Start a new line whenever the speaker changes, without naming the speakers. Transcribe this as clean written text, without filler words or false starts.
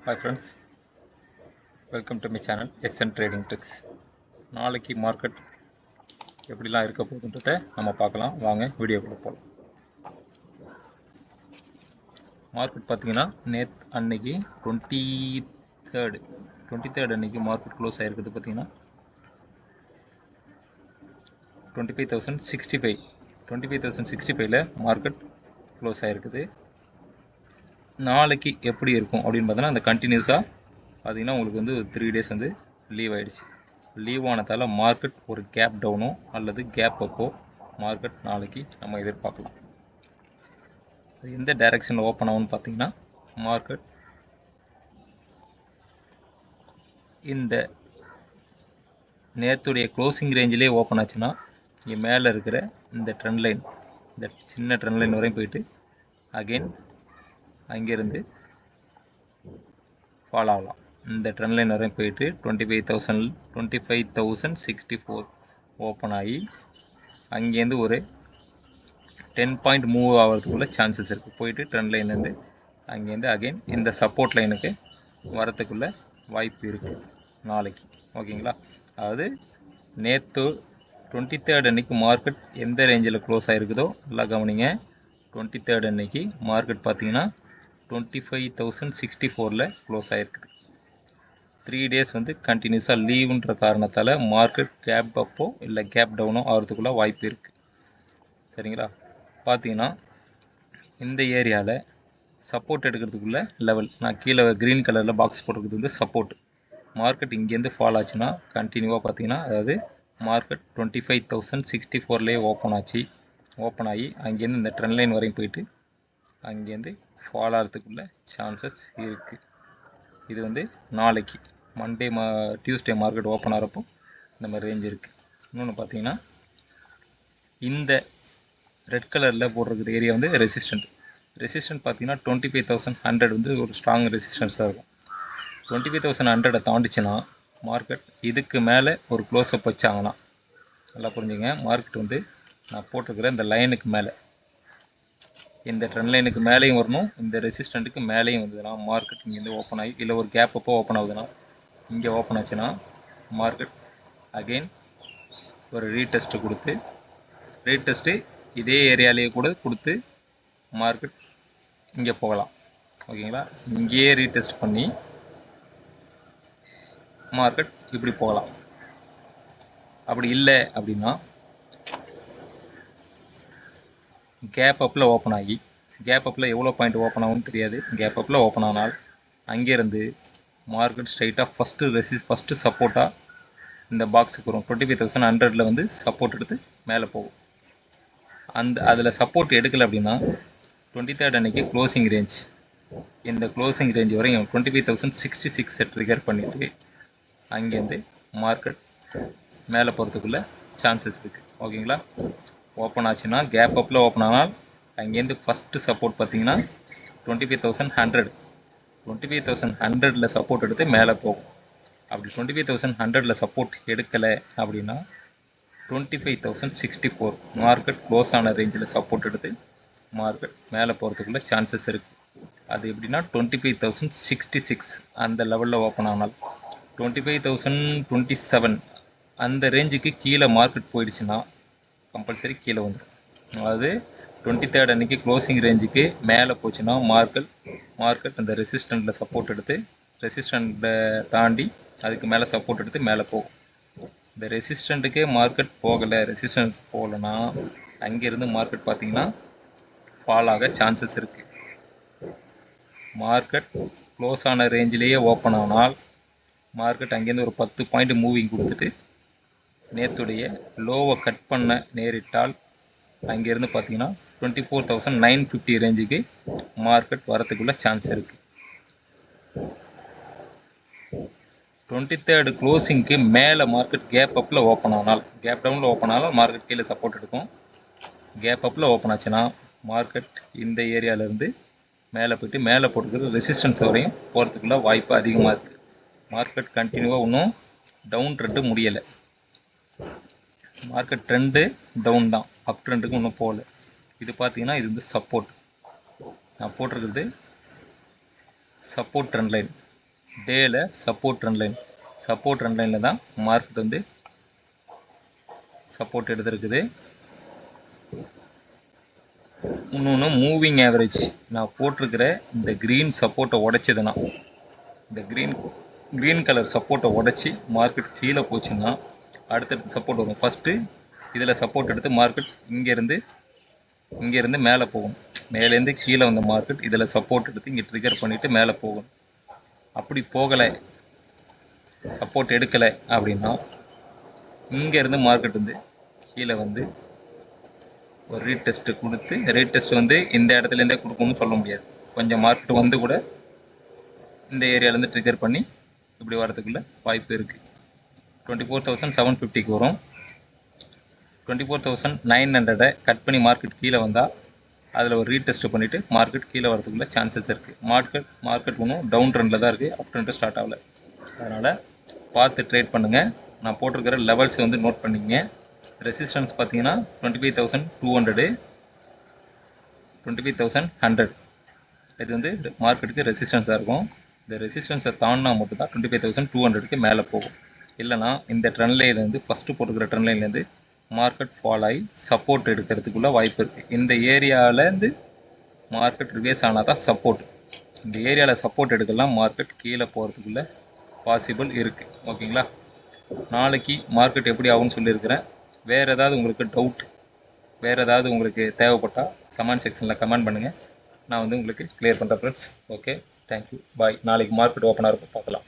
Hi friends, welcome to my channel SN Trading Tricks. நாளைக்கு market எப்படிலாம் இருக்க போகுதுன்றதை நம்ம பார்க்கலாம். வாங்க வீடியோக்குள்ள போகலாம். மார்க்கெட் பார்த்தீங்கன்னா அன்னைக்கு 23rd அன்னைக்கு மார்க்கெட் க்ளோஸ் ஆகிருக்குது. பார்த்தீங்கன்னா 25,065 மார்க்கெட் க்ளோஸ் ஆகிருக்குது. நாளைக்கு எப்படி இருக்கும் அப்படின்னு பார்த்தோன்னா அந்த கண்டினியூஸாக பார்த்தீங்கன்னா உங்களுக்கு வந்து 3 days வந்து லீவ் ஆகிடுச்சு. லீவ் ஆனதால் மார்க்கெட் ஒரு கேப் டவுனோ அல்லது கேப் அப்போ மார்க்கெட் நாளைக்கு நம்ம எதிர்பார்க்கலாம். எந்த டைரக்ஷனில் ஓப்பன் ஆகும்னு பார்த்தீங்கன்னா மார்க்கெட் இந்த நேற்றுடைய க்ளோசிங் ரேஞ்சிலே ஓப்பன் ஆச்சுன்னா இங்கே மேலே இருக்கிற இந்த ட்ரெண்ட் லைன், இந்த சின்ன ட்ரெண்ட் லைன் வரையும் போயிட்டு அகெயின் அங்கேருந்து ஃபாலோ ஆகலாம். இந்த ட்ரெண்ட் லைன் வரையும் போயிட்டு 25,064 ஓப்பன் ஆகி அங்கேருந்து ஒரு 10 பாயிண்ட் மூவ் ஆகிறதுக்குள்ள சான்சஸ் இருக்குது. போயிட்டு ட்ரெண்ட் லைன்லேருந்து அங்கேருந்து அகெயின் இந்த சப்போர்ட் லைனுக்கு வரத்துக்குள்ள வாய்ப்பு இருக்குது நாளைக்கு. ஓகேங்களா? அதாவது நேற்று 23rd அன்னைக்கு மார்க்கெட் எந்த ரேஞ்சில் க்ளோஸ் ஆகிருக்குதோ நல்லா கவனிங்க. 23rd அன்னைக்கு மார்க்கெட் பார்த்தீங்கன்னா 25,064 க்ளோஸ் ஆகிருக்குது. 3 days வந்து கண்டினியூஸாக லீவுன்ற காரணத்தால் மார்க்கெட் கேப் அப்போ இல்லை கேப் டவுனோ ஆகிறதுக்குள்ள வாய்ப்பு இருக்குது. சரிங்களா? பார்த்தீங்கன்னா இந்த ஏரியாவில் சப்போர்ட் எடுக்கிறதுக்குள்ள லெவல் நான் கீழே க்ரீன் கலரில் பாக்ஸ் போட்டிருக்கிறது வந்து சப்போர்ட். மார்க்கெட் இங்கேருந்து ஃபால் ஆச்சுன்னா கண்டினியூவாக பார்த்தீங்கன்னா அதாவது மார்க்கெட் 25,064 ஓப்பன் ஆகி அங்கேருந்து இந்த ட்ரெண்ட் லைன் வரையும் போயிட்டு அங்கேருந்து ஃபால் ஆகிறதுக்குள்ள சான்சஸ் இருக்குது. இது வந்து நாளைக்கு டியூஸ்டே மார்க்கெட் ஓப்பன் ஆகிறப்போ இந்த மாதிரி ரேஞ்ச் இருக்குது. இன்னொன்று பார்த்தீங்கன்னா இந்த ரெட் கலரில் போட்டிருக்கிற ஏரியா வந்து ரெசிஸ்டன்ட் பார்த்தீங்கன்னா 25,100 வந்து ஒரு ஸ்ட்ராங் ரெசிஸ்டன்ஸாக இருக்கும். 25,100 தாண்டிச்சுன்னா மார்க்கெட் இதுக்கு மேலே ஒரு க்ளோஸ்அப் வச்சாங்கன்னா நல்லா புரிஞ்சுங்க. மார்க்கெட் வந்து நான் போட்டிருக்கிற இந்த லைனுக்கு மேலே இந்த ட்ரெண்ட் லைனுக்கு மேலேயும் வரணும், இந்த ரெசிஸ்டண்ட்டுக்கு மேலேயும் வந்ததுன்னா மார்க்கெட் இங்கேருந்து ஓப்பன் ஆகி இல்லை ஒரு கேப் அப்போ ஓப்பன் ஆகுதுன்னா இங்கே ஓப்பன் ஆச்சுன்னா மார்க்கெட் அகெயின் ஒரு ரீடெஸ்ட்டு இதே ஏரியாலேயே கூட கொடுத்து மார்க்கெட் இங்கே போகலாம். ஓகேங்களா? இங்கேயே ரீடெஸ்ட் பண்ணி மார்க்கெட் இப்படி போகலாம். அப்படி இல்லை அப்படின்னா கேப் அப்பில் ஓப்பன் ஆகி கேப் அப்பில் எவ்வளோ பாயிண்ட் ஓப்பன் ஆகும்னு தெரியாது. கேப் அப்பில் ஓப்பன் ஆனால் அங்கேருந்து மார்க்கெட் ஸ்ட்ரைட்டாக ஃபஸ்ட்டு சப்போர்ட்டாக இந்த பாக்ஸுக்கு வரும். 25,100 வந்து சப்போர்ட் எடுத்து மேலே போகும். அதில் சப்போர்ட் எடுக்கலை அப்படின்னா 23rd அன்னைக்கு க்ளோசிங் ரேஞ்ச் இந்த க்ளோசிங் ரேஞ்ச் வரையும் 25,066 ட்ரிகர் பண்ணிவிட்டு அங்கேருந்து மார்க்கெட் மேலே போகிறதுக்குள்ள சான்சஸ் இருக்குது. ஓகேங்களா? ஓப்பன் ஆச்சுன்னா கேப் அப்பில் ஓப்பன் ஆனால் அங்கேருந்து ஃபஸ்ட்டு சப்போர்ட் பார்த்தீங்கன்னா 25,100 சப்போர்ட் எடுத்து மேலே போகும். அப்படி 25,100 சப்போர்ட் எடுக்கலை அப்படின்னா 25,064 மார்க்கெட் க்ளோஸ் ஆன ரேஞ்சில் சப்போர்ட் எடுத்து மார்க்கெட் மேலே போகிறதுக்குள்ள சான்சஸ் இருக்குது. அது எப்படின்னா 25,066 அந்த லெவலில் ஓப்பன் ஆனால் 25,027 அந்த ரேஞ்சுக்கு கீழே மார்க்கெட் போயிடுச்சுன்னா கம்பல்சரி கீழே வந்துடும். அதாவது 23rd அன்னைக்கு க்ளோசிங் ரேஞ்சுக்கு மேலே போச்சுன்னா மார்க்கெட் அந்த ரெசிஸ்டண்ட்டில் சப்போர்ட் எடுத்து ரெசிஸ்டண்ட்டை தாண்டி அதுக்கு மேலே சப்போர்ட் எடுத்து மேலே போகும். இந்த ரெசிஸ்டண்ட்டுக்கே மார்க்கெட் ரெசிஸ்டன்ஸ் போகலைன்னா அங்கேருந்து மார்க்கெட் பார்த்தீங்கன்னா ஃபால் ஆக சான்சஸ் இருக்குது. மார்க்கெட் க்ளோஸ் ஆன ரேஞ்சிலேயே ஓப்பன் ஆனால் மார்க்கெட் அங்கேருந்து ஒரு 10 பாயிண்ட் மூவிங் கொடுத்துட்டு நேற்றுடைய லோவை கட் பண்ண நேரிட்டால் அங்கேருந்து பார்த்தீங்கன்னா 24,950 ரேஞ்சுக்கு மார்க்கெட் வரத்துக்குள்ள சான்ஸ் இருக்குது. 23rd க்ளோசிங்க்கு மேலே மார்க்கெட் கேப் அப்பில் ஓப்பன் ஆனால் கேப் டவுனில் ஓப்பன் ஆனால் மார்க்கெட் கீழே சப்போர்ட் எடுக்கும். கேப் அப்பில் ஓப்பன் ஆச்சுன்னா மார்க்கெட் இந்த ஏரியாவிலேருந்து மேலே போய்ட்டு மேலே போட்டுக்கிறது ரெசிஸ்டன்ஸ் வரையும் போகிறதுக்குள்ள வாய்ப்பு அதிகமாக இருக்குது. மார்க்கெட் கண்டினியூவாக இன்னும் டவுன் ட்ரெண்டு முடியலை. மார்க்கெட் ட்ரெண்டு டவுன் தான், அப் ட்ரெண்டுக்கு இன்னும் போகல. இது பார்த்தீங்கன்னா இது வந்து சப்போர்ட் நான் போட்டிருக்கிறது சப்போர்ட் ட்ரெண்ட் லைன். டேல சப்போர்ட் ட்ரெண்ட் லைனில் தான் மார்க்கெட் வந்து சப்போர்ட் எடுத்திருக்குது. இன்னொன்று மூவிங் ஆவரேஜ் நான் போட்டிருக்கிற இந்த க்ரீன் சப்போர்ட்டை உடைச்சதுன்னா, இந்த க்ரீன் கலர் சப்போர்ட்டை உடைச்சி மார்க்கெட் கீழே போச்சுன்னா அடுத்தடுத்து சப்போர்ட் வரும். ஃபஸ்ட்டு இதில் சப்போர்ட் எடுத்து மார்க்கெட் இங்கேருந்து மேலே போகும். மேலேருந்து கீழே வந்த மார்க்கெட் இதில் சப்போர்ட் எடுத்து இங்கே ட்ரிகர் பண்ணிவிட்டு மேலே போகும். அப்படி போகலை, சப்போர்ட் எடுக்கலை அப்படின்னா இங்கேருந்து மார்க்கெட் வந்து கீழே வந்து ஒரு ரீடெஸ்ட் கொடுத்து, ரீடெஸ்ட் வந்து இந்த இடத்துலேருந்தே கொடுக்கணும்னு சொல்ல முடியாது. கொஞ்சம் மார்க்கெட் வந்து கூட இந்த ஏரியாவிலேருந்து ட்ரிகர் பண்ணி இப்படி வரதுக்குள்ள வாய்ப்பு இருக்குது. 24,750க்கு வரும். 24,900 கட் பண்ணி மார்க்கெட் கீழே வந்தால் அதில் ஒரு ரீடெஸ்ட் பண்ணிவிட்டு மார்க்கெட் கீழே வரதுக்குள்ள சான்சஸ் இருக்குது. மார்க்கெட் ஒன்றும் டவுன் ட்ரெண்டில் தான் இருக்குது, அப் ட்ரெண்ட் ஸ்டார்ட் ஆகலை. அதனால் பார்த்து ட்ரேட் பண்ணுங்கள். நான் போட்டிருக்கிற லெவல்ஸ் வந்து நோட் பண்ணிக்கங்க. ரெசிஸ்டன்ஸ் பார்த்தீங்கன்னா 25,200, 25,100 இது வந்து மார்க்கெட்டுக்கு ரெசிஸ்டன்ஸாக இருக்கும். இந்த ரெசிஸ்டன்ஸை தாண்டினா மட்டும்தான் 25,200க்கு மேலே போகும். இல்லைனா இந்த ட்ரெண்ட் லைன்லேருந்து ஃபஸ்ட்டு போட்டுக்கிற ட்ரெண்ட் லைன்லேருந்து மார்க்கெட் ஃபால் ஆகி சப்போர்ட் எடுக்கிறதுக்குள்ள வாய்ப்பு இருக்குது. இந்த ஏரியாவிலேருந்து மார்க்கெட் ரிவேஸ் ஆனால் தான் சப்போர்ட். இந்த ஏரியாவில் சப்போர்ட் எடுக்கலாம், மார்க்கெட் கீழே போகிறதுக்குள்ள பாசிபிள் இருக்குது. ஓகேங்களா? நாளைக்கு மார்க்கெட் எப்படி ஆகும்னு சொல்லியிருக்கிறேன். வேறு ஏதாவது உங்களுக்கு டவுட், வேறு ஏதாவது உங்களுக்கு தேவைப்பட்டால் கமெண்ட் செக்ஷனில் கமெண்ட் பண்ணுங்கள். நான் வந்து உங்களுக்கு கிளியர் பண்ணுறேன் ஃப்ரெண்ட்ஸ். ஓகே, தேங்க்யூ, பாய். நாளைக்கு மார்க்கெட் ஓப்பனாக இருக்கும், பார்க்கலாம்.